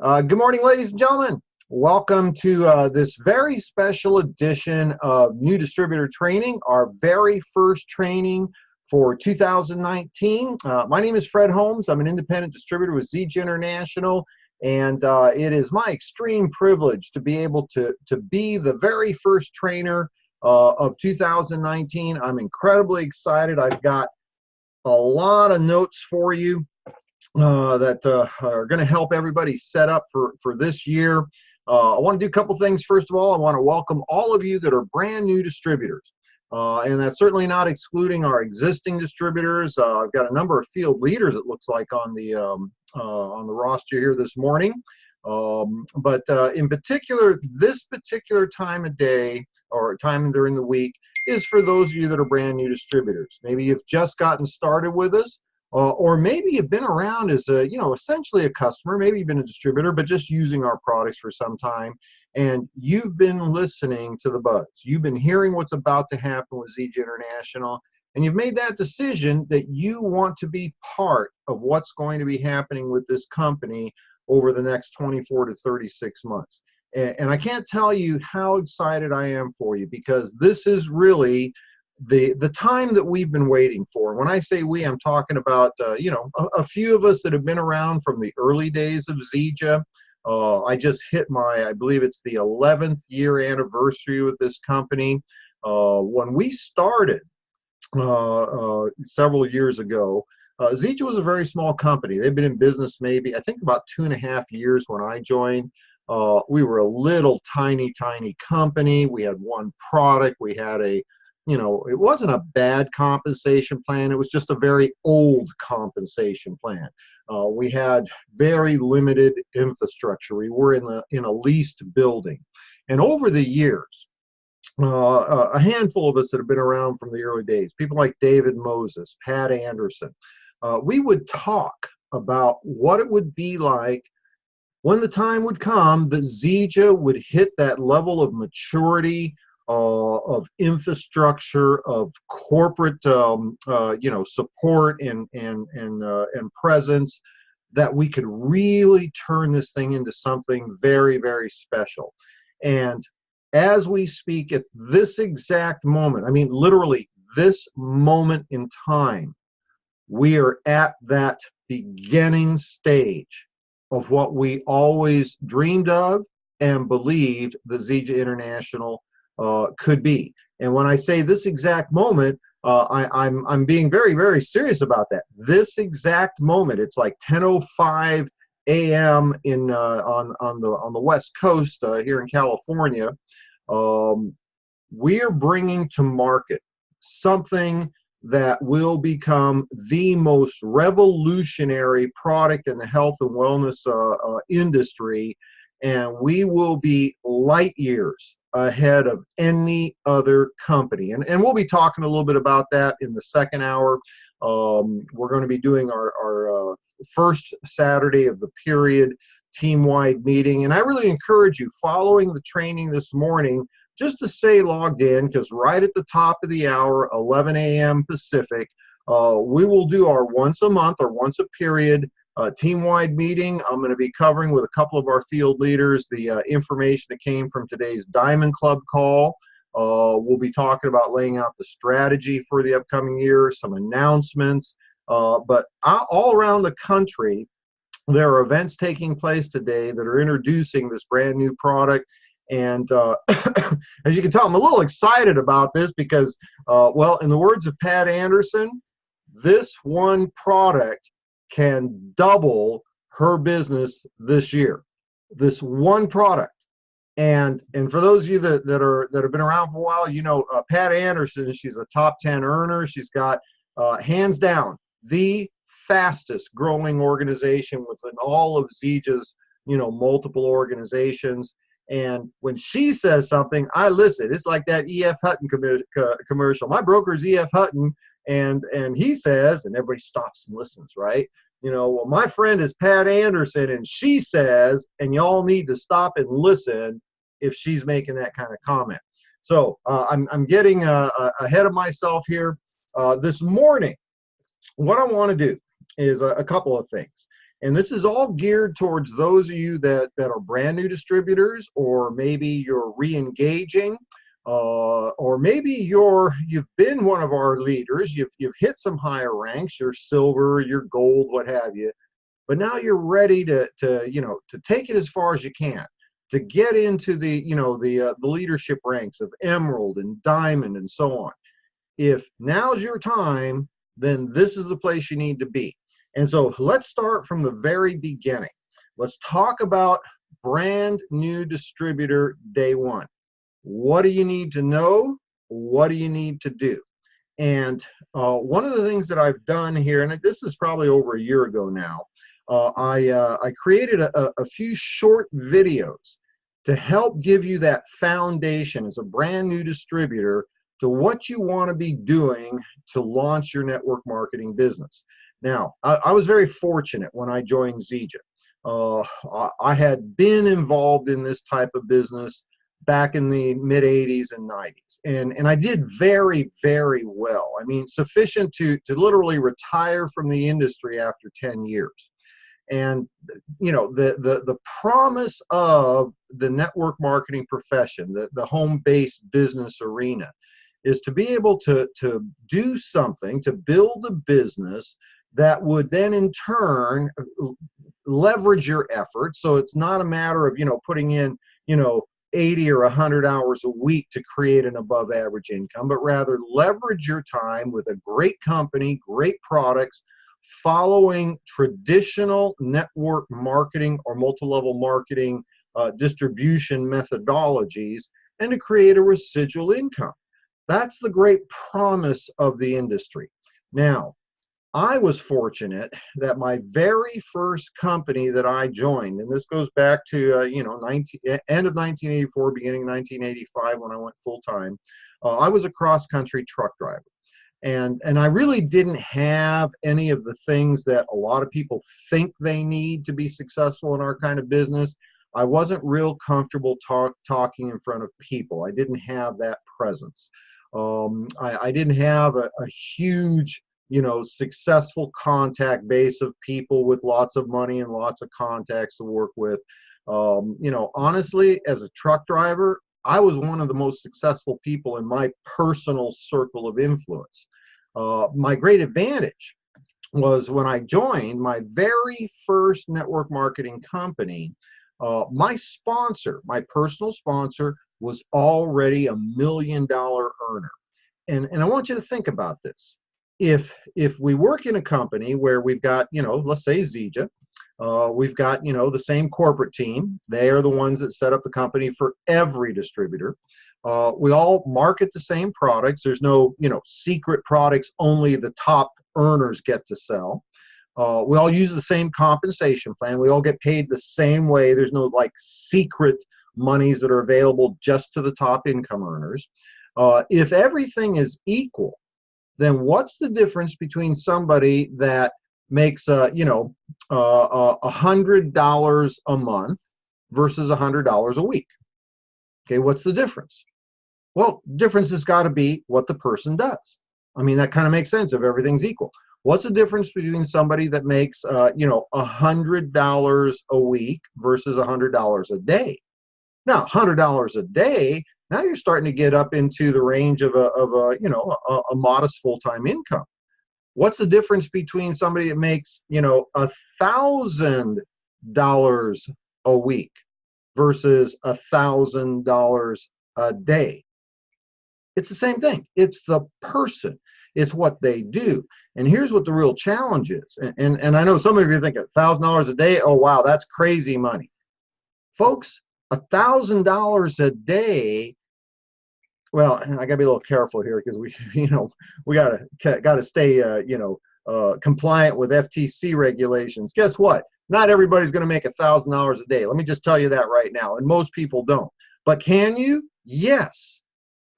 Good morning, ladies and gentlemen. Welcome to this very special edition of New Distributor Training, our very first training for 2019. My name is Fred Holmes. I'm an independent distributor with Zija International, and it is my extreme privilege to be able to be the very first trainer of 2019. I'm incredibly excited. I've got a lot of notes for you that are going to help everybody set up for this year. I want to do a couple things. First of all, I want to welcome all of you that are brand new distributors. And that's certainly not excluding our existing distributors. I've got a number of field leaders, it looks like, on the roster here this morning. But in particular, this particular time of day or time during the week is for those of you that are brand new distributors. Maybe you've just gotten started with us. Or maybe you've been around as a, essentially a customer. Maybe you've been a distributor, but just using our products for some time. And you've been listening to the buzz. You've been hearing what's about to happen with Zija International. And you've made that decision that you want to be part of what's going to be happening with this company over the next 24 to 36 months. And I can't tell you how excited I am for you, because this is really the time that we've been waiting for. When I say we, I'm talking about a few of us that have been around from the early days of Zija. I just hit I believe it's the 11th year anniversary with this company. When we started several years ago, Zija was a very small company. They've been in business maybe, I think, about 2.5 years when I joined. We were a little tiny company. We had one product. We had it wasn't a bad compensation plan. It was just a very old compensation plan. We had very limited infrastructure. We were in a leased building. And over the years, a handful of us that have been around from the early days, people like David Moses, Pat Anderson, we would talk about what it would be like when the time would come that Zija would hit that level of maturity, of infrastructure, of corporate, support and presence, that we could really turn this thing into something very, very special. And as we speak at this exact moment, I mean, literally this moment in time, we are at that beginning stage of what we always dreamed of and believed that Zija International could be. And when I say this exact moment, I'm being very, very serious about that. This exact moment, it's like 10:05 a.m. in on the West Coast here in California. We are bringing to market something that will become the most revolutionary product in the health and wellness industry, and we will be light years ahead of any other company. And we'll be talking a little bit about that in the second hour. We're going to be doing our first Saturday of the period team-wide meeting. And I really encourage you, following the training this morning, just to stay logged in, because right at the top of the hour, 11 a.m. Pacific, we will do our once a month or once a period team-wide meeting. I'm going to be covering with a couple of our field leaders the information that came from today's Diamond Club call. We'll be talking about laying out the strategy for the upcoming year, some announcements. But all around the country, there are events taking place today that are introducing this brand new product. And as you can tell, I'm a little excited about this because, well, in the words of Pat Anderson, this one product can double her business this year. This one product. And for those of you that have been around for a while, Pat Anderson, she's a top 10 earner. She's got hands down the fastest growing organization within all of Zija's multiple organizations. And when she says something, I listen. It's like that E.F. Hutton commercial. My broker's E.F. Hutton, and he says, and everybody stops and listens, right? Well, my friend is Pat Anderson, and she says, and y'all need to stop and listen if she's making that kind of comment. So I'm getting ahead of myself here. This morning, what I want to do is a couple of things. And this is all geared towards those of you that are brand new distributors, or maybe you're re-engaging, or maybe you've been one of our leaders, you've hit some higher ranks, you're silver, you're gold, what have you, but now you're ready to take it as far as you can, to get into the leadership ranks of emerald and diamond and so on. If now's your time, then this is the place you need to be. And so let's start from the very beginning. Let's talk about brand new distributor day one. What do you need to know? What do you need to do? And one of the things that I've done here, and this is probably over a year ago now, I created a few short videos to help give you that foundation as a brand new distributor to what you want to be doing to launch your network marketing business. Now, I was very fortunate when I joined Zija. I had been involved in this type of business back in the mid 80s and 90s. And I did very, very well. I mean, sufficient to literally retire from the industry after 10 years. And, the promise of the network marketing profession, the home-based business arena, is to be able to do something, to build a business that would then in turn leverage your efforts. So it's not a matter of, putting in, 80 or 100 hours a week to create an above average income, but rather leverage your time with a great company, great products, following traditional network marketing or multi-level marketing distribution methodologies, and to create a residual income. That's the great promise of the industry. Now, I was fortunate that my very first company that I joined, and this goes back to end of 1984, beginning of 1985 when I went full time. I was a cross country truck driver, and I really didn't have any of the things that a lot of people think they need to be successful in our kind of business. I wasn't real comfortable talking in front of people. I didn't have that presence. I didn't have a huge successful contact base of people with lots of money and lots of contacts to work with. Honestly, as a truck driver, I was one of the most successful people in my personal circle of influence. My great advantage was when I joined my very first network marketing company, my sponsor, my personal sponsor, was already $1 million earner. And I want you to think about this. If we work in a company where we've got, let's say Zija, we've got, the same corporate team. They are the ones that set up the company for every distributor. We all market the same products. There's no, secret products only the top earners get to sell. We all use the same compensation plan. We all get paid the same way. There's no secret monies that are available just to the top income earners. If everything is equal, then what's the difference between somebody that makes $100 a month versus $100 a week? Okay, what's the difference? Well, difference has got to be what the person does. I mean, that kind of makes sense if everything's equal. What's the difference between somebody that makes $100 a week versus $100 a day? Now, $100 a day, now you're starting to get up into the range of a modest full-time income. What's the difference between somebody that makes $1,000 a week versus $1,000 a day? It's the same thing. It's the person. It's what they do. And here's what the real challenge is. And I know some of you are thinking $1,000 a day. Oh wow, that's crazy money, folks. $1,000 a day. Well, I gotta be a little careful here because we gotta stay compliant with FTC regulations. Guess what? Not everybody's gonna make $1,000 a day. Let me just tell you that right now. And most people don't. But can you? Yes.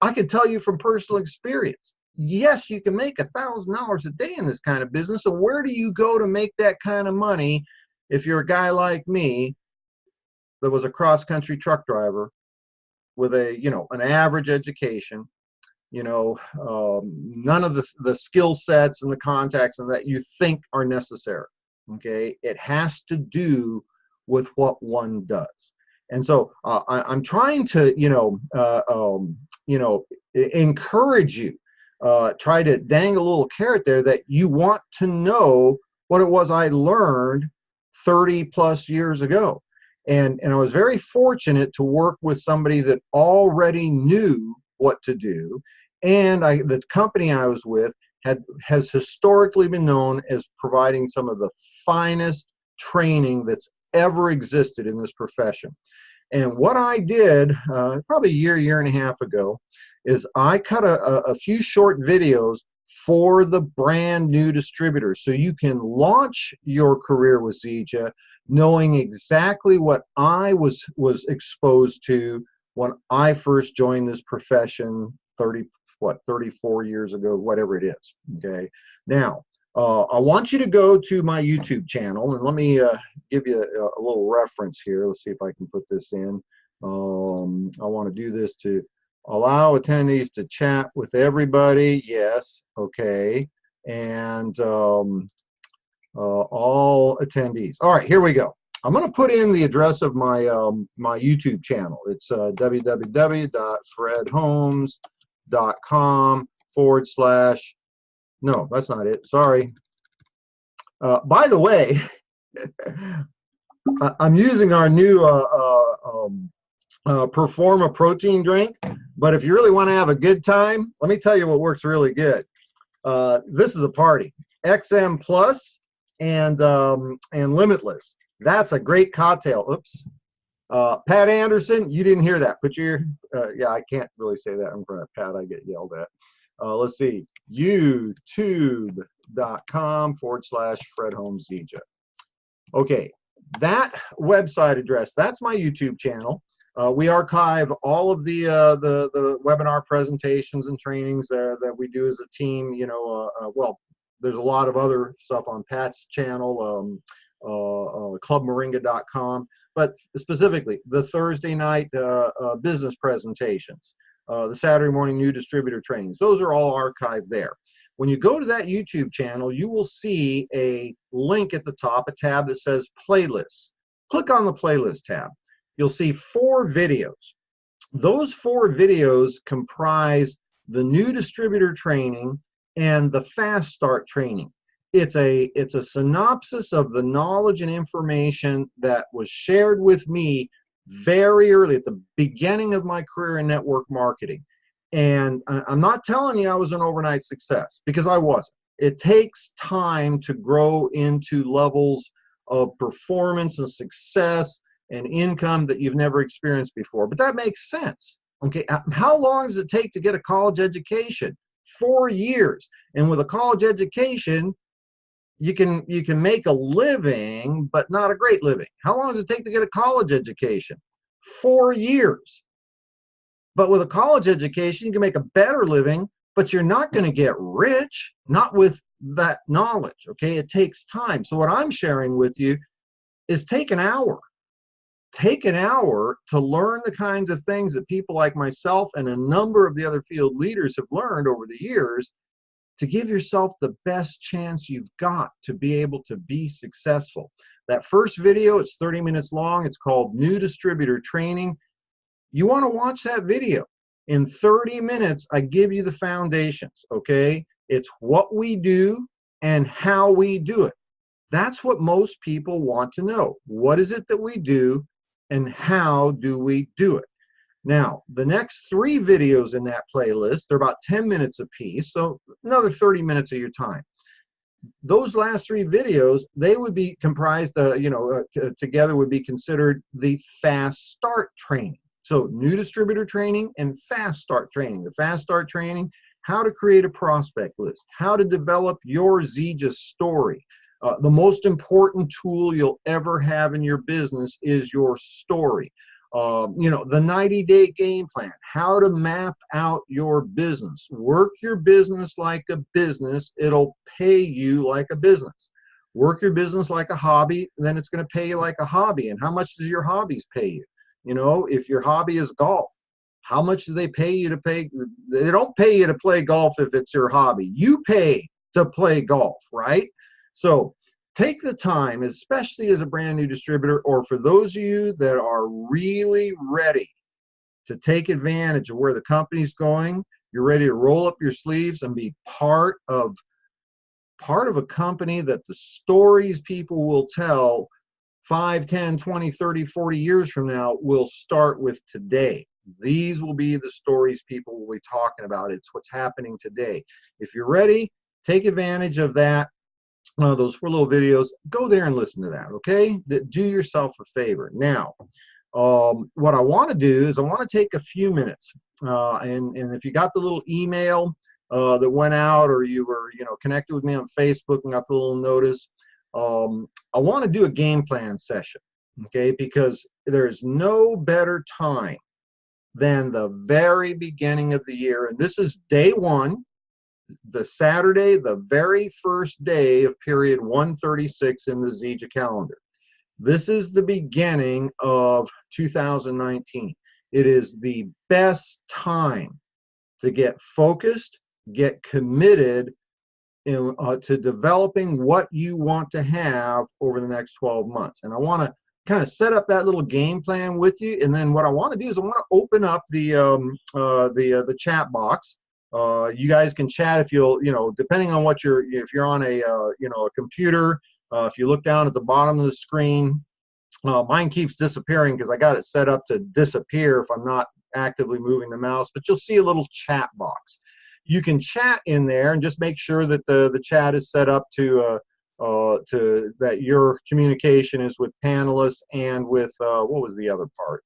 I can tell you from personal experience. Yes, you can make $1,000 a day in this kind of business. And where do you go to make that kind of money if you're a guy like me that was a cross-country truck driver with an average education, none of the skill sets and the contacts and that you think are necessary? Okay, it has to do with what one does. And so I'm trying to, encourage you, try to dang a little carrot there that you want to know what it was I learned 30 plus years ago. And I was very fortunate to work with somebody that already knew what to do. And the company I was with has historically been known as providing some of the finest training that's ever existed in this profession. And what I did probably a year and a half ago is I cut a few short videos for the brand new distributors, so you can launch your career with Zija knowing exactly what I was exposed to when I first joined this profession 34 years ago, whatever it is. Okay, now I want you to go to my YouTube channel, and let me give you a little reference here. Let's see if I can put this in. I want to do this to allow attendees to chat with everybody. Yes, okay, and all attendees. All right, here we go. I'm going to put in the address of my my YouTube channel. It's www.fredholmes.com/ no, that's not it. Sorry. By the way, I'm using our new Performa protein drink, but if you really want to have a good time, let me tell you what works really good. This is a party. XM Plus and Limitless. That's a great cocktail. Oops. Pat Anderson, you didn't hear that. Put your, yeah, I can't really say that in front of Pat. I get yelled at. Let's see, youtube.com/Fred Holmes Zija. Okay, that website address, that's my YouTube channel. We archive all of the webinar presentations and trainings that we do as a team. You know, well, there's a lot of other stuff on Pat's channel, clubmoringa.com, but specifically the Thursday night business presentations, the Saturday morning new distributor trainings. Those are all archived there. When you go to that YouTube channel, you will see a link at the top, a tab that says playlists. Click on the playlist tab. You'll see 4 videos. Those 4 videos comprise the new distributor training and the fast start training. It's a synopsis of the knowledge and information that was shared with me very early at the beginning of my career in network marketing. And I'm not telling you I was an overnight success, because I wasn't. It takes time to grow into levels of performance and success and income that you've never experienced before. But that makes sense. Okay, how long does it take to get a college education? 4 years. And with a college education, you can make a living, but not a great living. How long does it take to get a college education? 4 years. But with a college education, you can make a better living, but you're not going to get rich, not with that knowledge. Okay, it takes time. So what I'm sharing with you is take an hour. Take an hour to learn the kinds of things that people like myself and a number of the other field leaders have learned over the years to give yourself the best chance you've got to be able to be successful. That first video, it's 30 minutes long. It's called New Distributor Training. You want to watch that video. In 30 minutes, I give you the foundations, okay? It's what we do and how we do it. That's what most people want to know. What is it that we do and how do we do it? Now, the next 3 videos in that playlist, they're about 10 minutes apiece, so another 30 minutes of your time. Those last 3 videos, they would be comprised, together would be considered the fast start training. So new distributor training and fast start training. The fast start training, how to create a prospect list, how to develop your Zija story. The most important tool you'll ever have in your business is your story. The 90-day game plan, how to map out your business. Work your business like a business, it'll pay you like a business. Work your business like a hobby, then it's going to pay you like a hobby. And how much does your hobbies pay you? You know, if your hobby is golf, how much do they pay you to pay? They don't pay you to play golf if it's your hobby. You pay to play golf, right? So take the time, especially as a brand new distributor, or for those of you that are really ready to take advantage of where the company's going. You're ready to roll up your sleeves and be part of a company that the stories people will tell 5, 10, 20, 30, 40 years from now will start with today. These will be the stories people will be talking about. It's what's happening today. If you're ready, take advantage of that. Those 4 little videos, go there and listen to that, okay? Do yourself a favor. Now, what I want to do is I want to take a few minutes, and if you got the little email that went out, or you were connected with me on Facebook and got the little notice, I want to do a game plan session, okay? Because there's no better time than the very beginning of the year, and this is day 1. The Saturday, the very first day of period 136 in the Zija calendar. This is the beginning of 2019. It is the best time to get focused, get committed to developing what you want to have over the next 12 months. And I want to kind of set up that little game plan with you. And then what I want to do is I want to open up the chat box. You guys can chat if you'll, depending on what if you're on a computer, if you look down at the bottom of the screen, mine keeps disappearing because I got it set up to disappear if I'm not actively moving the mouse, but you'll see a little chat box. You can chat in there and just make sure that the chat is set up to that your communication is with panelists and with, what was the other part?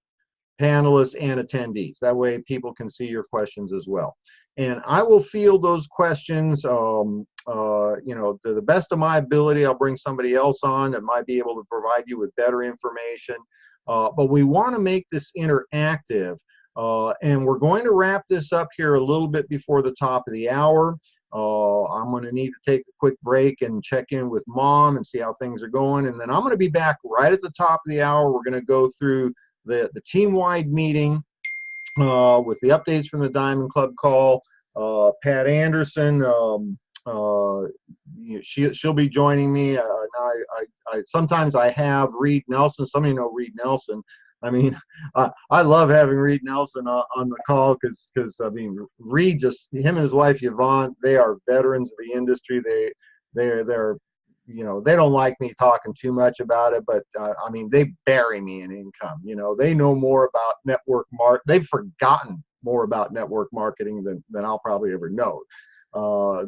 Panelists and attendees. That way people can see your questions as well. And I will field those questions, to the best of my ability. I'll bring somebody else on that might be able to provide you with better information. But we want to make this interactive. And we're going to wrap this up here a little bit before the top of the hour. I'm going to need to take a quick break and check in with Mom and see how things are going. And then I'm going to be back right at the top of the hour. We're going to go through the team-wide meeting with the updates from the Diamond Club call. Pat Anderson, she'll be joining me. Sometimes I have Reed Nelson. Some of you know Reed Nelson. I mean, I love having Reed Nelson on the call because I mean, Reed, him and his wife Yvonne, they are veterans of the industry. They're they don't like me talking too much about it, but I mean, they bury me in income. They know more about they've forgotten more about network marketing than I'll probably ever know.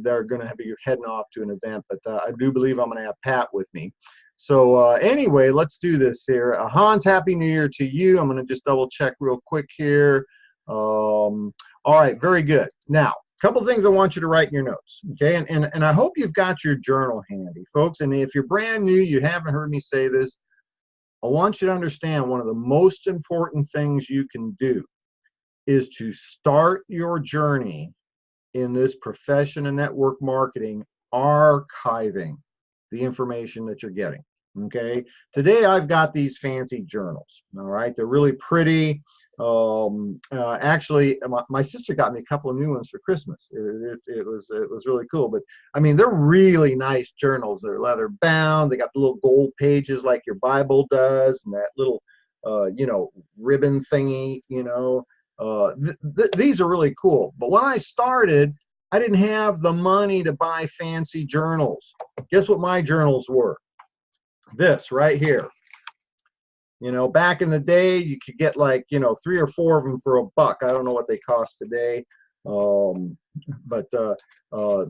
They're going to be heading off to an event, but I do believe I'm going to have Pat with me. So anyway, let's do this here. Hans, Happy New Year to you. I'm going to just double check real quick here. All right, very good. Now, a couple things I want you to write in your notes, okay? And I hope you've got your journal handy, folks. And if you're brand new, you haven't heard me say this, I want you to understand one of the most important things you can do is to start your journey in this profession of network marketing, archiving the information that you're getting. Okay, today I've got these fancy journals. All right, they're really pretty. Actually, my sister got me a couple of new ones for Christmas. It was really cool. But I mean, they're really nice journals. They're leather bound. They got the little gold pages like your Bible does, and that little ribbon thingy. These are really cool. But when I started, I didn't have the money to buy fancy journals. Guess what my journals were? This right here. Back in the day, you could get like 3 or 4 of them for $1. I don't know what they cost today, but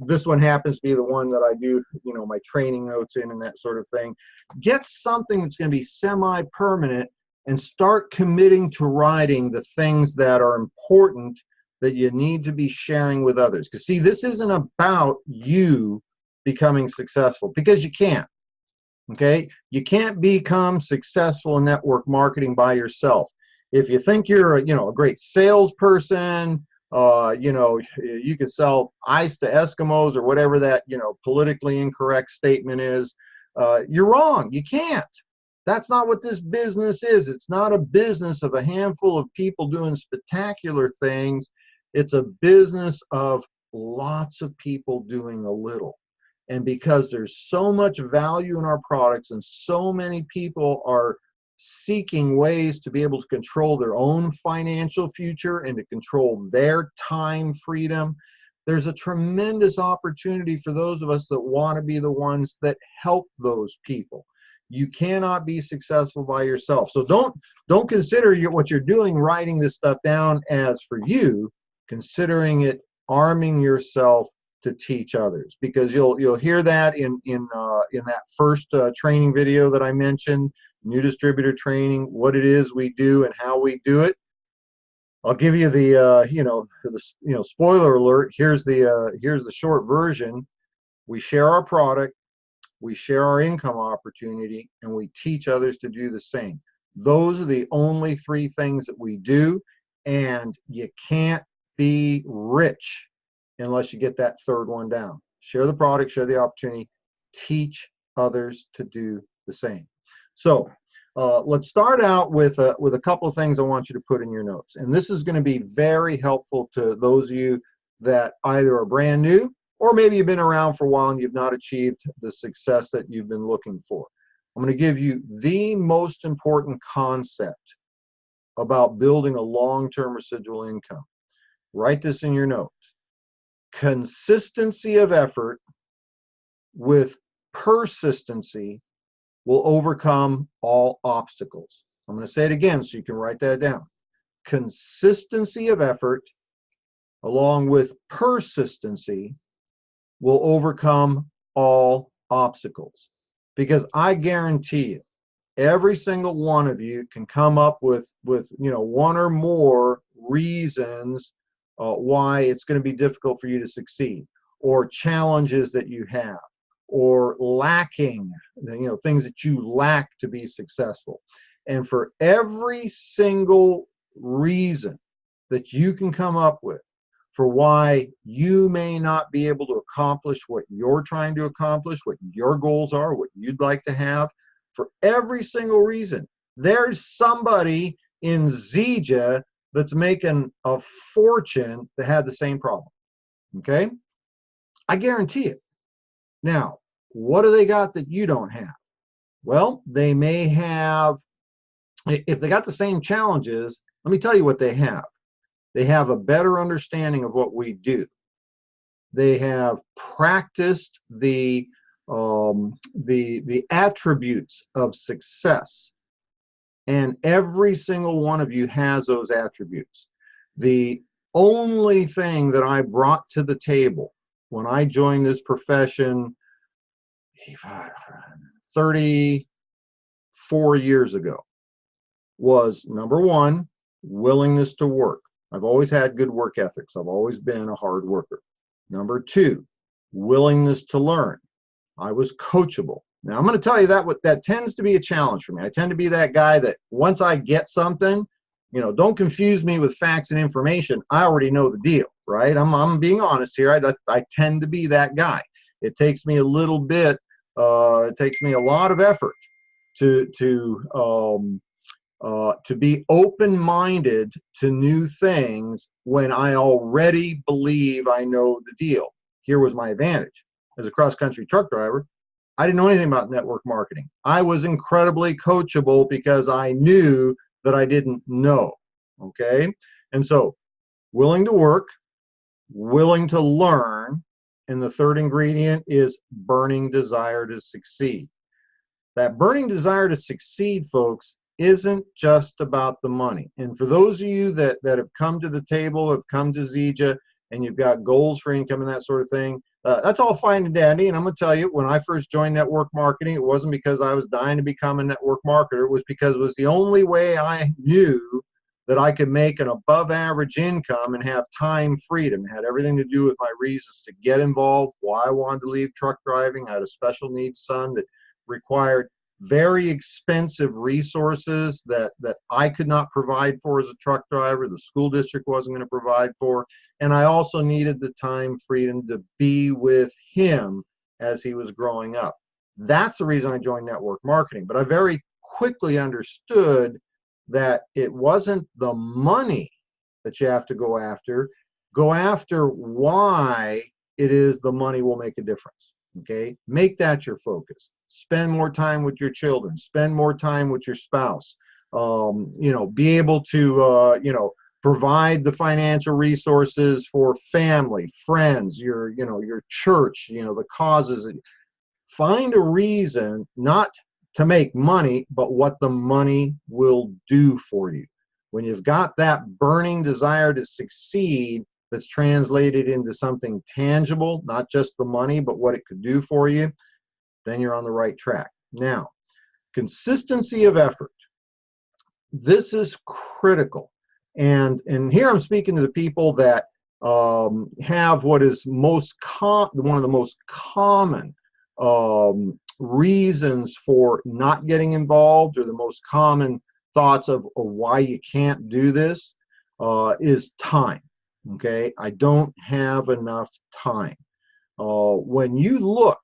this one happens to be the one that I do my training notes in and that sort of thing. Get something that's going to be semi-permanent and start committing to writing the things that are important that you need to be sharing with others. Because see, this isn't about you becoming successful, because you can't. Okay, you can't become successful in network marketing by yourself. If you think you're a great salesperson, you can sell ice to Eskimos or whatever that politically incorrect statement is. You're wrong. You can't. That's not what this business is. It's not a business of a handful of people doing spectacular things. It's a business of lots of people doing a little. And because there's so much value in our products and so many people are seeking ways to be able to control their own financial future and to control their time freedom, there's a tremendous opportunity for those of us that want to be the ones that help those people. You cannot be successful by yourself. So don't consider what you're doing, writing this stuff down as for you, considering it arming yourself to teach others, because you'll hear that in that first training video that I mentioned, new distributor training, what it is we do and how we do it. I'll give you the spoiler alert. Here's the short version. We share our product, we share our income opportunity, and we teach others to do the same. Those are the only three things that we do, and you can't be rich unless you get that third one down. Share the product, share the opportunity, teach others to do the same. So let's start out with a couple of things I want you to put in your notes. And this is going to be very helpful to those of you that either are brand new or maybe you've been around for a while and you've not achieved the success that you've been looking for. I'm going to give you the most important concept about building a long-term residual income. Write this in your notes. Consistency of effort with persistency will overcome all obstacles. I'm going to say it again so you can write that down. Consistency of effort along with persistency will overcome all obstacles. Because I guarantee you, every single one of you can come up with one or more reasons why it's going to be difficult for you to succeed, or challenges that you have, or lacking, things that you lack to be successful. And for every single reason that you can come up with for why you may not be able to accomplish what you're trying to accomplish, what your goals are, what you'd like to have, for every single reason, there's somebody in Zija that's making a fortune that had the same problem. Okay? I guarantee it. Now, what do they got that you don't have? Well, they may have, if they got the same challenges, let me tell you what they have. They have a better understanding of what we do. They have practiced the attributes of success. And every single one of you has those attributes. The only thing that I brought to the table when I joined this profession 34 years ago was, number one, willingness to work. I've always had good work ethics. I've always been a hard worker. Number two, willingness to learn. I was coachable. Now, I'm going to tell you that tends to be a challenge for me. I tend to be that guy that once I get something, don't confuse me with facts and information. I already know the deal, right? I'm being honest here. I tend to be that guy. It takes me a little bit, it takes me a lot of effort to be open-minded to new things when I already believe I know the deal. Here was my advantage. As a cross-country truck driver, I didn't know anything about network marketing. I was incredibly coachable because I knew that I didn't know, okay? And so, willing to work, willing to learn, and the third ingredient is burning desire to succeed. That burning desire to succeed, folks, isn't just about the money. And for those of you that have come to the table, have come to Zija, and you've got goals for income and that sort of thing, that's all fine and dandy. And I'm going to tell you, when I first joined network marketing, it wasn't because I was dying to become a network marketer. It was because it was the only way I knew that I could make an above average income and have time freedom. It had everything to do with my reasons to get involved, why I wanted to leave truck driving. I had a special needs son that required very expensive resources that I could not provide for as a truck driver. The school district wasn't going to provide for. And I also needed the time freedom to be with him as he was growing up. That's the reason I joined network marketing. But I very quickly understood that it wasn't the money that you have to go after why it is the money will make a difference. Okay, make that your focus. Spend more time with your children. Spend more time with your spouse. Be able to, provide the financial resources for family, friends, your church, the causes. Find a reason not to make money, but what the money will do for you. When you've got that burning desire to succeed that's translated into something tangible, not just the money, but what it could do for you, then you're on the right track. Now, consistency of effort. This is critical. And here I'm speaking to the people that have what is one of the most common reasons for not getting involved, or the most common thoughts of why you can't do this, is time. Okay, I don't have enough time. When you look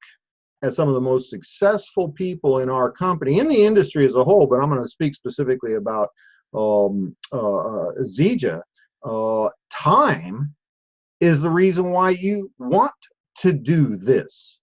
at some of the most successful people in our company, in the industry as a whole, but I'm going to speak specifically about Zija, time is the reason why you want to do this.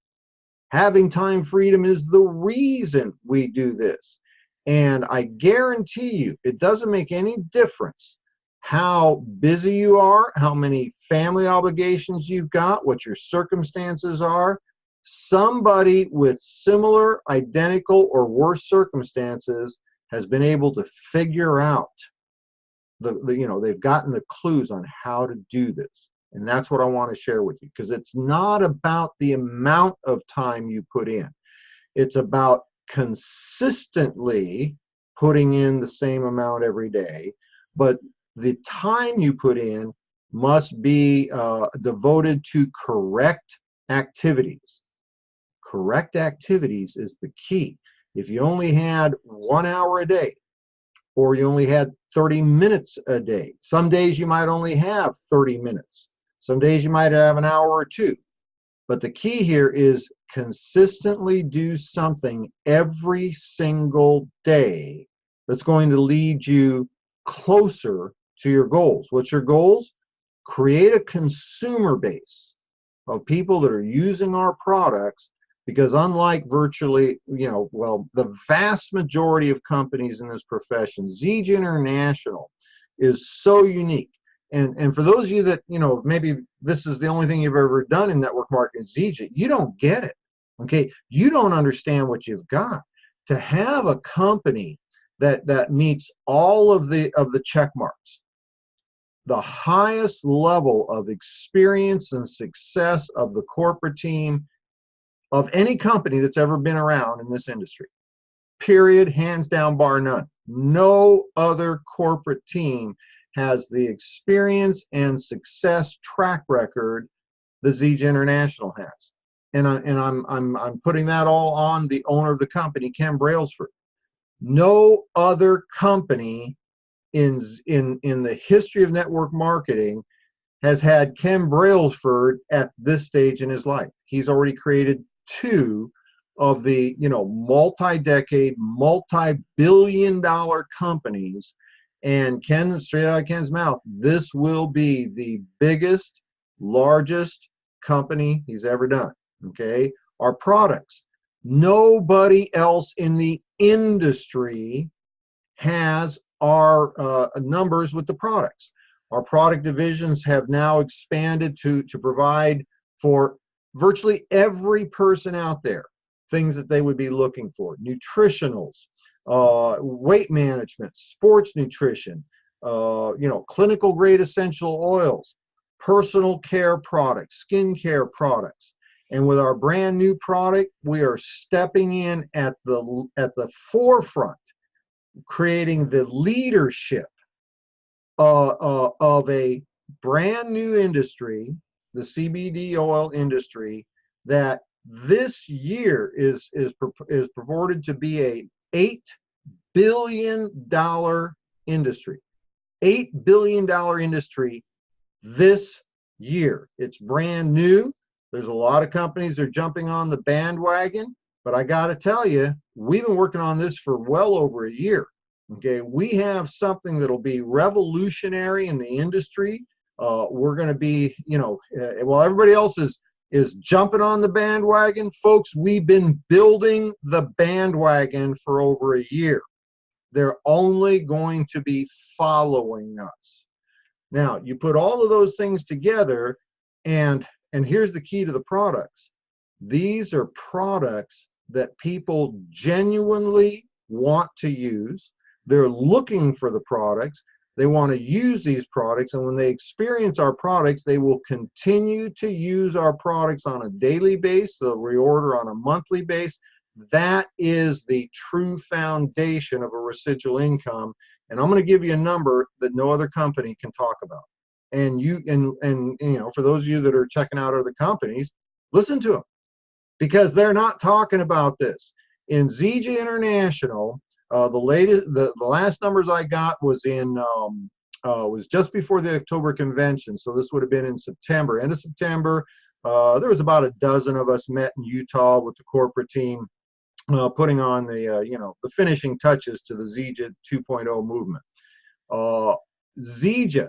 Having time freedom is the reason we do this. And I guarantee you, it doesn't make any difference how busy you are, how many family obligations you've got, what your circumstances are. Somebody with similar, identical, or worse circumstances has been able to figure out they've gotten the clues on how to do this. And that's what I want to share with you, because it's not about the amount of time you put in. It's about consistently putting in the same amount every day, but the time you put in must be devoted to correct activities. Correct activities is the key. If you only had 1 hour a day, or you only had 30 minutes a day, some days you might only have 30 minutes. Some days you might have an hour or two. But the key here is consistently do something every single day that's going to lead you closer to your goals. What's your goals? Create a consumer base of people that are using our products, because unlike virtually, the vast majority of companies in this profession, Zija International is so unique. And for those of you that, maybe this is the only thing you've ever done in network marketing, Zija, you don't get it. Okay, you don't understand what you've got. To have a company that meets all of the check marks, the highest level of experience and success of the corporate team of any company that's ever been around in this industry, period, hands down, bar none. No other corporate team has the experience and success track record that Zija International has. And I'm putting that all on the owner of the company, Ken Brailsford. No other company in the history of network marketing has had Ken Brailsford at this stage in his life. He's already created 2 of the multi-decade, multi-billion-dollar companies. And Ken, straight out of Ken's mouth, this will be the biggest, largest company he's ever done. Okay, our products. Nobody else in the industry has our numbers with the products. Our product divisions have now expanded to provide for virtually every person out there things that they would be looking for: nutritionals, weight management, sports nutrition, clinical grade essential oils, personal care products, skin care products. And with our brand new product, we are stepping in at the forefront, creating the leadership of a brand new industry, the CBD oil industry, that this year is purported to be a $8 billion industry. $8 billion industry this year. It's brand new. There's a lot of companies that are jumping on the bandwagon, but I got to tell you, we've been working on this for well over a year. Okay, we have something that'll be revolutionary in the industry. We're going to be, while everybody else is is jumping on the bandwagon. Folks, we've been building the bandwagon for over a year. They're only going to be following us. Now, you put all of those things together, and here's the key to the products. These are products that people genuinely want to use. They're looking for the products. They want to use these products, and when they experience our products, they will continue to use our products on a daily basis. They'll reorder on a monthly basis. That is the true foundation of a residual income. And I'm going to give you a number that no other company can talk about. And you know, for those of you that are checking out other companies, listen to them, because they're not talking about this. In Zija International, the last numbers I got was in was just before the October convention, so this would have been in September, end of September. There was about a dozen of us met in Utah with the corporate team, putting on the you know, the finishing touches to the Zija 2.0 movement. Zija,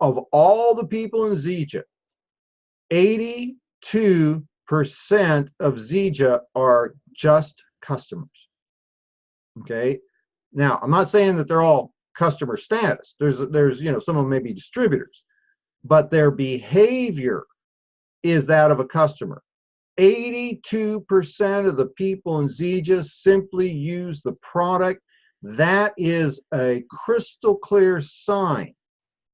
of all the people in Zija, 82% of Zija are just customers. Okay, now I'm not saying that they're all customer status. There's you know, some of them may be distributors, but their behavior is that of a customer. 82% of the people in Zija simply use the product. That is a crystal clear sign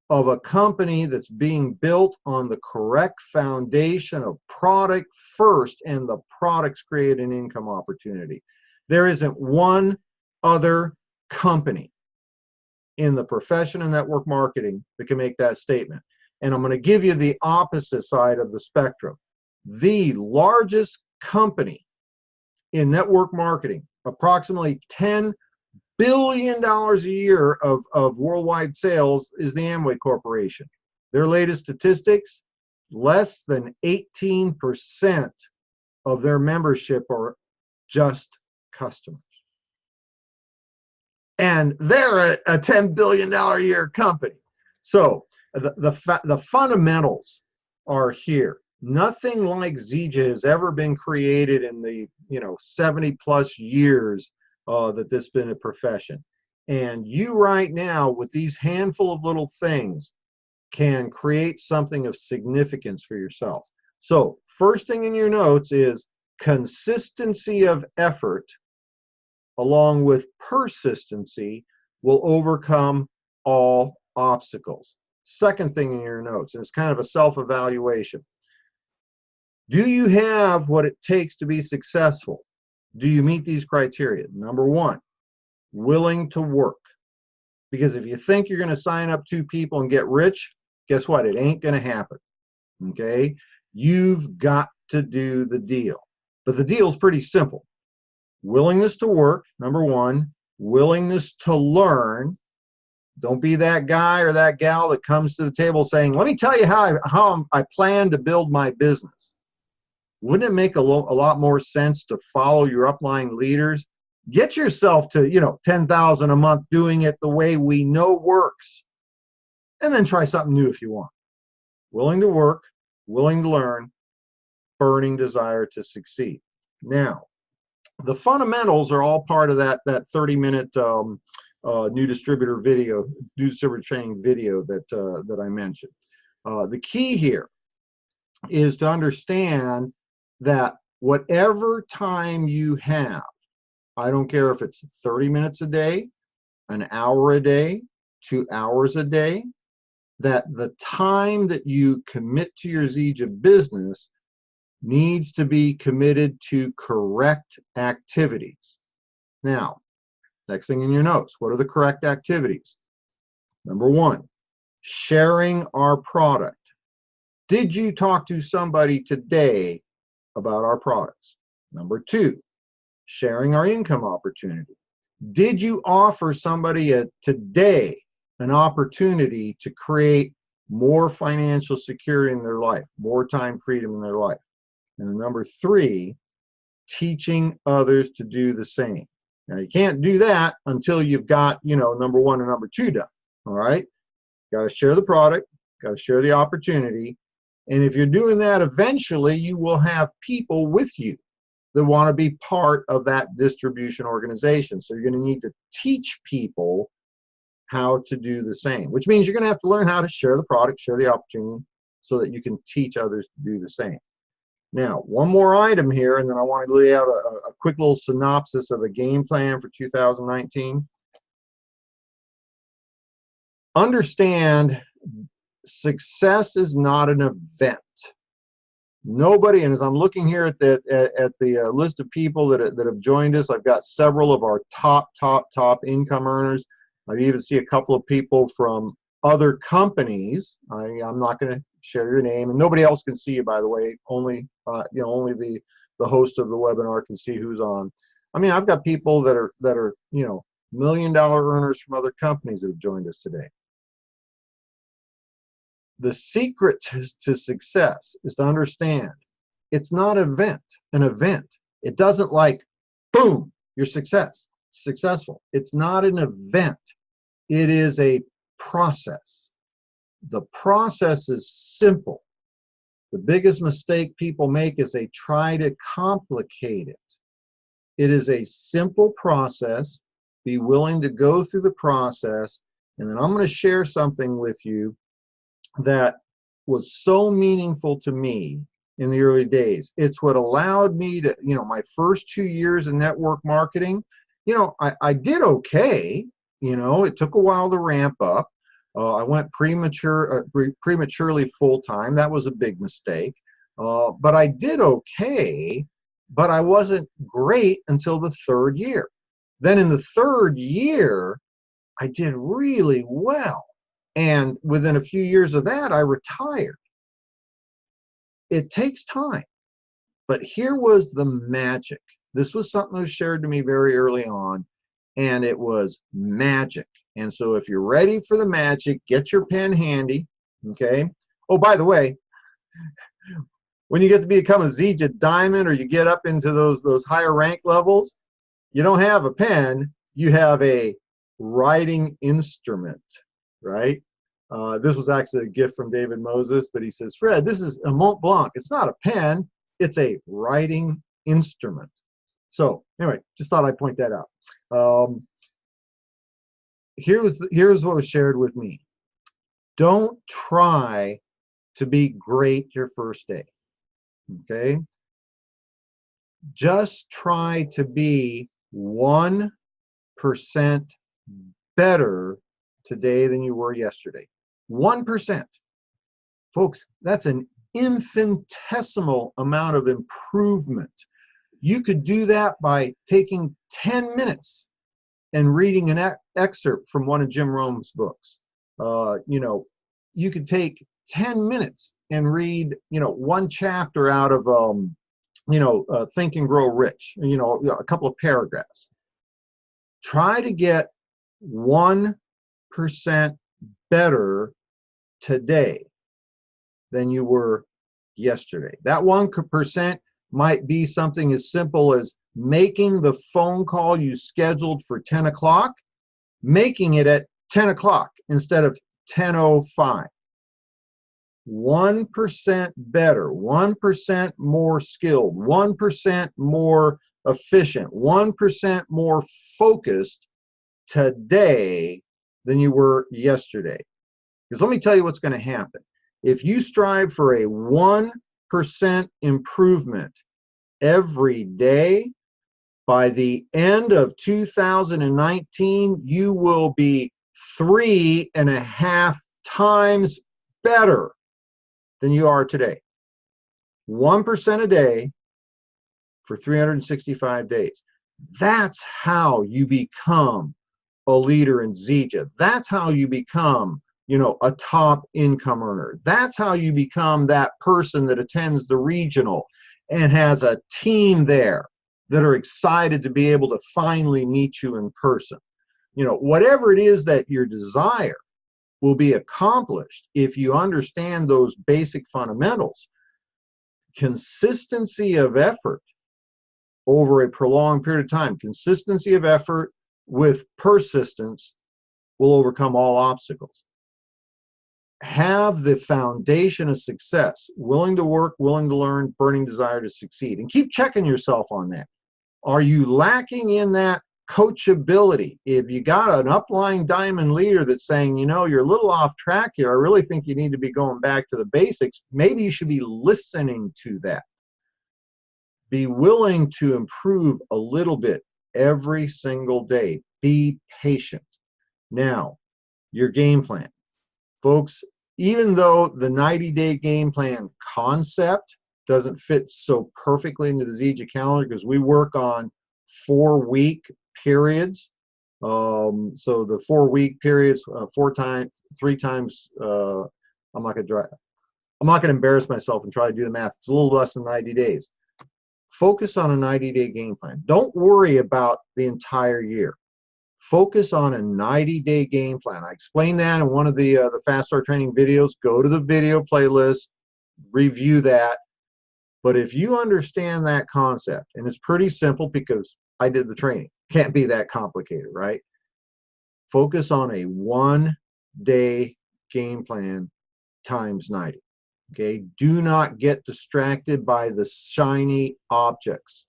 of a company that's being built on the correct foundation of product first, and the products create an income opportunity. There isn't one other company in the profession of network marketing that can make that statement. And I'm going to give you the opposite side of the spectrum. The largest company in network marketing, approximately $10 billion a year of worldwide sales, is the Amway Corporation. Their latest statistics, less than 18% of their membership are just customers. And they're a $10 billion a year company. So the fundamentals are here. Nothing like Zija has ever been created in the 70 plus years that this has been a profession. And you right now, with these handful of little things, can create something of significance for yourself. So first thing in your notes is consistency of effort along with persistency will overcome all obstacles. Second thing in your notes, and it's kind of a self-evaluation. Do you have what it takes to be successful? Do you meet these criteria? Number one, willing to work. Because if you think you're going to sign up 2 people and get rich, guess what? It ain't going to happen. Okay? You've got to do the deal. But the deal's pretty simple. Willingness to work, number one. Willingness to learn. Don't be that guy or that gal that comes to the table saying, let me tell you how I plan to build my business. Wouldn't it make a lot more sense to follow your upline leaders? Get yourself to, $10,000 a month doing it the way we know works. And then try something new if you want. Willing to work, willing to learn, burning desire to succeed. Now, the fundamentals are all part of that 30-minute new distributor training video that I mentioned. The key here is to understand that whatever time you have, I don't care if it's 30 minutes a day, an hour a day, 2 hours a day, that the time that you commit to your Zija business needs to be committed to correct activities. Now, next thing in your notes, what are the correct activities? Number one, sharing our product. Did you talk to somebody today about our products? Number two, sharing our income opportunity. Did you offer somebody today an opportunity to create more financial security in their life, more time freedom in their life? And number three, teaching others to do the same. Now, you can't do that until you've got, number one and number two done. All right? Got to share the product, got to share the opportunity, And if you're doing that, eventually you will have people with you that want to be part of that distribution organization. So you're going to need to teach people how to do the same, which means you're going to have to learn how to share the product, share the opportunity, so that you can teach others to do the same. Now, one more item here, and then I want to lay out a quick little synopsis of a game plan for 2019. Understand, success is not an event. Nobody, and as I'm looking here at the list of people that have joined us, I've got several of our top income earners. I even see a couple of people from other companies. I'm not going to share your name, and nobody else can see you, by the way. Only only the host of the webinar can see who's on. I mean, I've got people that are $1 million earners from other companies that have joined us today. The secret to success is to understand it's not an event. It doesn't like, boom, you're successful. It's not an event. It is a process. The process is simple. The biggest mistake people make is they try to complicate it. It is a simple process. Be willing to go through the process. And then I'm going to share something with you that was so meaningful to me in the early days. It's what allowed me to, my first 2 years in network marketing, I did okay. It took a while to ramp up. I went prematurely full-time. That was a big mistake. But I did okay, but I wasn't great until the 3rd year. Then in the 3rd year, I did really well. And within a few years of that, I retired. It takes time. But here was the magic. This was something that was shared to me very early on, and it was magic. And so if you're ready for the magic, get your pen handy, okay? Oh, by the way, when you get to become a Zija Diamond, or you get up into those higher rank levels, you don't have a pen, you have a writing instrument, right? This was actually a gift from David Moses, but he says, Fred, this is a Mont Blanc. It's not a pen, it's a writing instrument. So anyway, just thought I'd point that out. Here's what was shared with me. Don't try to be great your first day, okay? Just try to be 1% better today than you were yesterday. 1%. Folks, that's an infinitesimal amount of improvement. You could do that by taking 10 minutes and reading an excerpt from one of Jim Rohn's books. You could take 10 minutes and read, one chapter out of, Think and Grow Rich, a couple of paragraphs. Try to get 1% better today than you were yesterday. That 1% might be something as simple as making the phone call you scheduled for 10 o'clock, making it at 10 o'clock instead of 10:05. 1% better, 1% more skilled, 1% more efficient, 1% more focused today than you were yesterday. Because let me tell you what's going to happen. If you strive for a 1% improvement every day, by the end of 2019, you will be 3.5 times better than you are today. 1% a day for 365 days. That's how you become a leader in Zija. That's how you become, a top income earner. That's how you become that person that attends the regional and has a team there that are excited to be able to finally meet you in person. Whatever it is that your desire will be accomplished if you understand those basic fundamentals. Consistency of effort over a prolonged period of time, consistency of effort with persistence will overcome all obstacles. have the foundation of success, willing to work, willing to learn, burning desire to succeed. And keep checking yourself on that. Are you lacking in that coachability? If you got an upline diamond leader that's saying, you know, you're a little off track here, I really think you need to be going back to the basics, maybe you should be listening to that. Be willing to improve a little bit every single day. Be patient. Now, your game plan. Folks, even though the 90-day game plan concept doesn't fit so perfectly into the Zija calendar, because we work on 4-week periods. So the 4-week periods, 3 times. I'm not going to embarrass myself and try to do the math. It's a little less than 90 days. Focus on a 90-day game plan. Don't worry about the entire year. Focus on a 90-day game plan. I explained that in one of the Fast Start Training videos. Go to the video playlist, review that. But if you understand that concept, and it's pretty simple because I did the training, can't be that complicated, right? Focus on a 1-day game plan times 90. Okay, do not get distracted by the shiny objects.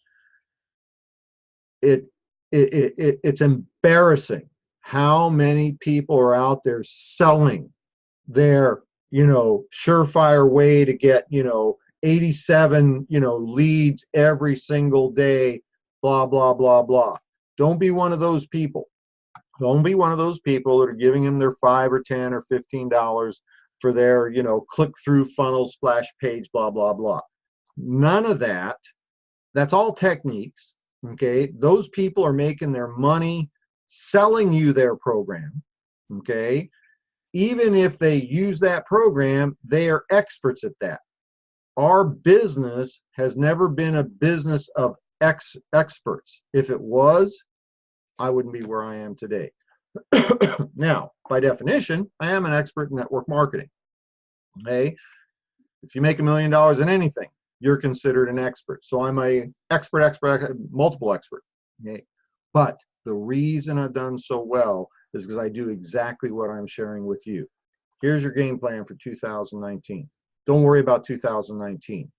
It's embarrassing how many people are out there selling their, you know, surefire way to get, you know, 87, you know, leads every single day, blah, blah, blah, blah. Don't be one of those people. Don't be one of those people that are giving them their $5 or $10 or $15 for their, you know, click-through funnel, splash page, blah, blah, blah. None of that. That's all techniques, okay? Those people are making their money selling you their program, okay? Even if they use that program, they are experts at that. Our business has never been a business of experts. If it was, I wouldn't be where I am today. Now, by definition, I am an expert in network marketing. Okay? If you make $1 million in anything, you're considered an expert. So I'm a expert, multiple expert. Okay? But the reason I've done so well is because I do exactly what I'm sharing with you. Here's your game plan for 2019. Don't worry about 2019.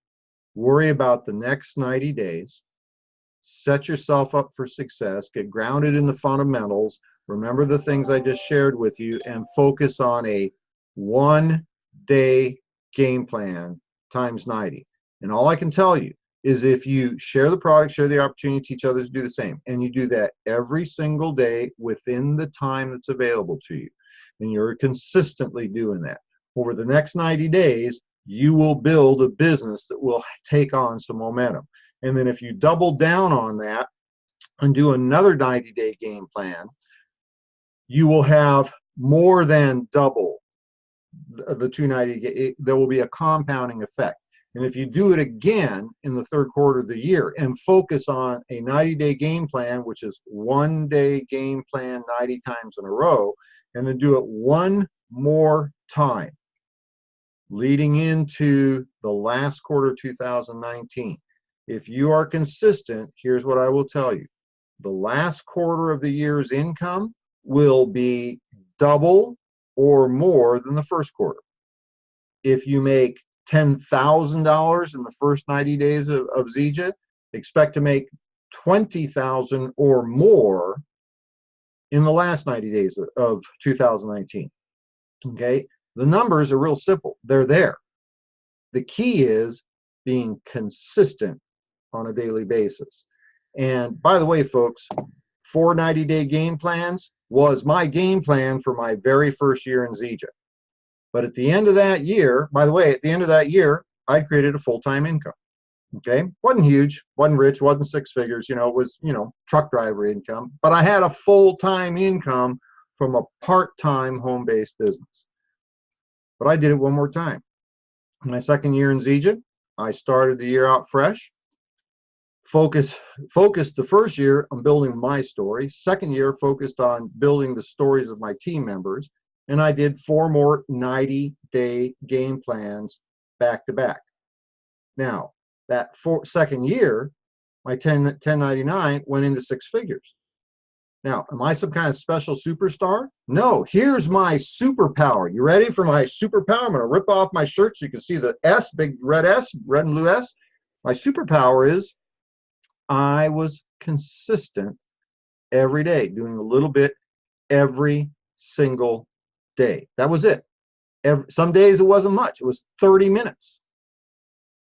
Worry about the next 90 days. Set yourself up for success. Get grounded in the fundamentals. Remember the things I just shared with you and focus on a 1-day game plan times 90. And all I can tell you is if you share the product, share the opportunity, teach others to do the same, and you do that every single day within the time that's available to you, and you're consistently doing that, over the next 90 days, you will build a business that will take on some momentum. And then if you double down on that and do another 90-day game plan, you will have more than double the 290. There will be a compounding effect. And if you do it again in the third quarter of the year and focus on a 90-day game plan, which is 1-day game plan 90 times in a row, and then do it one more time leading into the last quarter of 2019. If you are consistent, here's what I will tell you. The last quarter of the year's income will be double or more than the first quarter. If you make $10,000 in the first 90 days of Zija, expect to make $20,000 or more in the last 90 days of 2019. Okay? The numbers are real simple. They're there. The key is being consistent on a daily basis. And by the way, folks, 4 90-day game plans was my game plan for my very first year in Zija. But at the end of that year, by the way, at the end of that year, I'd created a full-time income. Okay? Wasn't huge, wasn't rich, wasn't 6 figures, you know, it was, you know, truck driver income. But I had a full-time income from a part-time home-based business. But I did it one more time. My second year in Zija, I started the year out fresh. Focused the first year on building my story. Second year focused on building the stories of my team members. And I did 4 more 90-day game plans back to back. Now, that second year, my 1099 went into 6 figures. Now, am I some kind of special superstar? No, here's my superpower. You ready for my superpower? I'm going to rip off my shirt so you can see the S, big red S, red and blue S. My superpower is I was consistent every day, doing a little bit every single day. That was it. Some days it wasn't much. It was 30 minutes.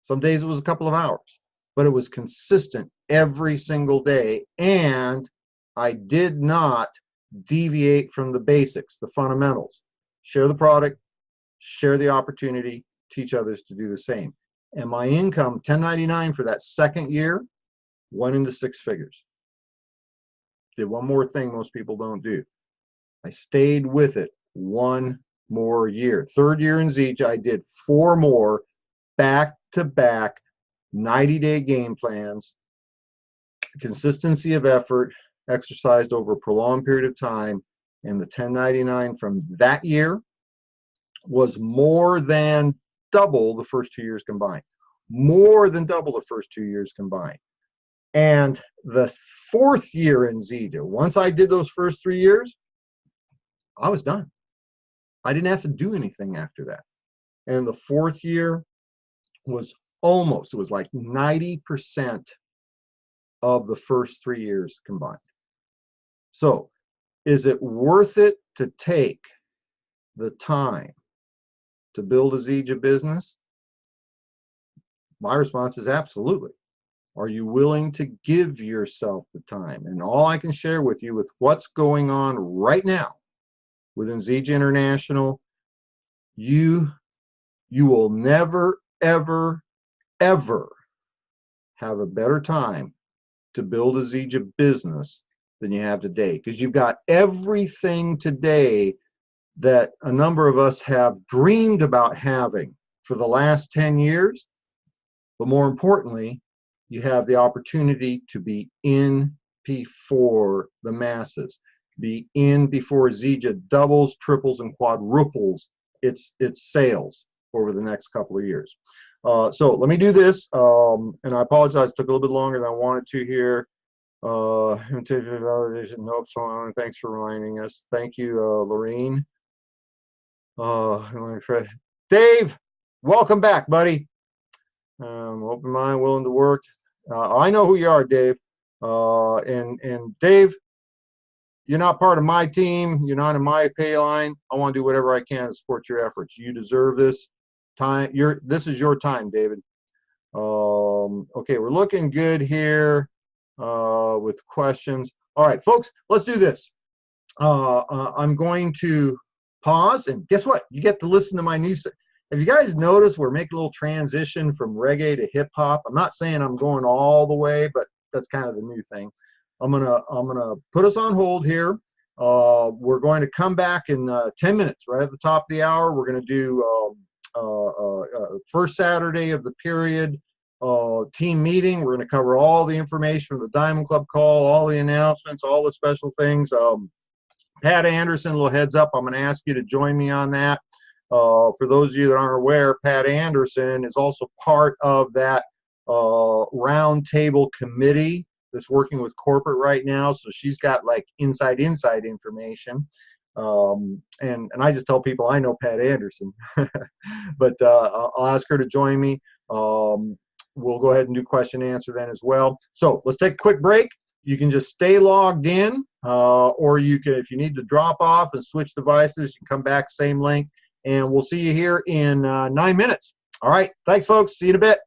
Some days it was a couple of hours, but it was consistent every single day. And I did not deviate from the basics, the fundamentals. Share the product, share the opportunity, teach others to do the same. And my income, 1099 for that second year, went into six figures. Did one more thing most people don't do. I stayed with it one more year. Third year in Zija, I did 4 more back-to-back 90-day game plans, consistency of effort, exercised over a prolonged period of time, and the 1099 from that year was more than double the first 2 years combined. More than double the first 2 years combined. And the 4th year in Zija, once I did those first 3 years, I was done. I didn't have to do anything after that. And the 4th year was almost, it was like 90% of the first 3 years combined. So is it worth it to take the time to build a Zija business? My response is absolutely. Are you willing to give yourself the time? And all I can share with you with what's going on right now within Zija International, you will never, ever, ever have a better time to build a Zija business than you have today, because you've got everything today that a number of us have dreamed about having for the last 10 years. But more importantly, you have the opportunity to be in before the masses, be in before Zija doubles, triples, and quadruples its sales over the next couple of years. So let me do this, and I apologize, it took a little bit longer than I wanted to here. Validation, nope, so on. Thanks for reminding us. Thank you, Lorene. Dave, welcome back, buddy. Open mind, willing to work. I know who you are, Dave. And Dave, you're not part of my team. You're not in my pay line. I want to do whatever I can to support your efforts. You deserve this time. This is your time, David. Okay, we're looking good here with questions. All right, folks, let's do this. I'm going to pause, and guess what? You get to listen to my new. Have you guys noticed we're making a little transition from reggae to hip hop? I'm not saying I'm going all the way, but that's kind of the new thing. I'm gonna put us on hold here. We're going to come back in 10 minutes, right at the top of the hour. We're going to do first Saturday of the period team meeting. We're going to cover all the information from the Diamond Club call, all the announcements, all the special things. Pat Anderson, a little heads up, I'm going to ask you to join me on that. For those of you that aren't aware, Pat Anderson is also part of that roundtable committee that's working with corporate right now. So she's got like inside information. And I just tell people I know Pat Anderson, but I'll ask her to join me. We'll go ahead and do question and answer then as well. So let's take a quick break. You can just stay logged in, or you can, if you need to drop off and switch devices, you can come back, same link, and we'll see you here in 9 minutes. All right, thanks folks, see you in a bit.